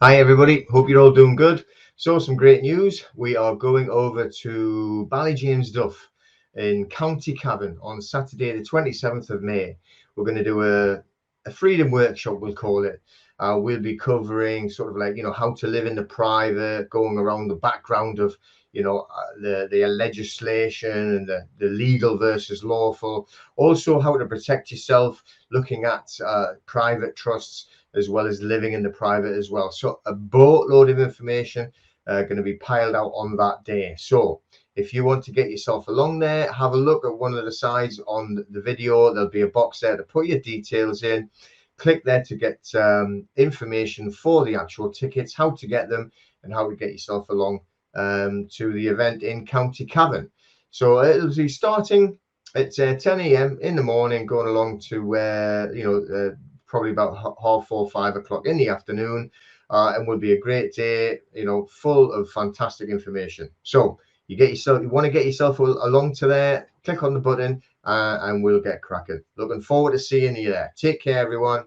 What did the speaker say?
Hi everybody, hope you're all doing good. So some great news. We are going over to Ballyjamesduff in County Cavan on Saturday the 27th of May. We're going to do a freedom workshop, we'll call it. We'll be covering sort of like, how to live in the private, going around the background of, the legislation and the legal versus lawful. Also how to protect yourself, looking at private trusts, as well as living in the private as well. So a boatload of information going to be piled out on that day. So if you want to get yourself along there, have a look at one of the sides on the video. There'll be a box there to put your details in. Click there to get information for the actual tickets, how to get them, and how to get yourself along to the event in County Cavan. So it'll be starting at 10 a.m. in the morning, going along to where probably about half 4, 5 o'clock in the afternoon, and will be a great day, full of fantastic information. So you want to get yourself along to there, click on the button, and we'll get cracking. Looking forward to seeing you there. Take care, everyone.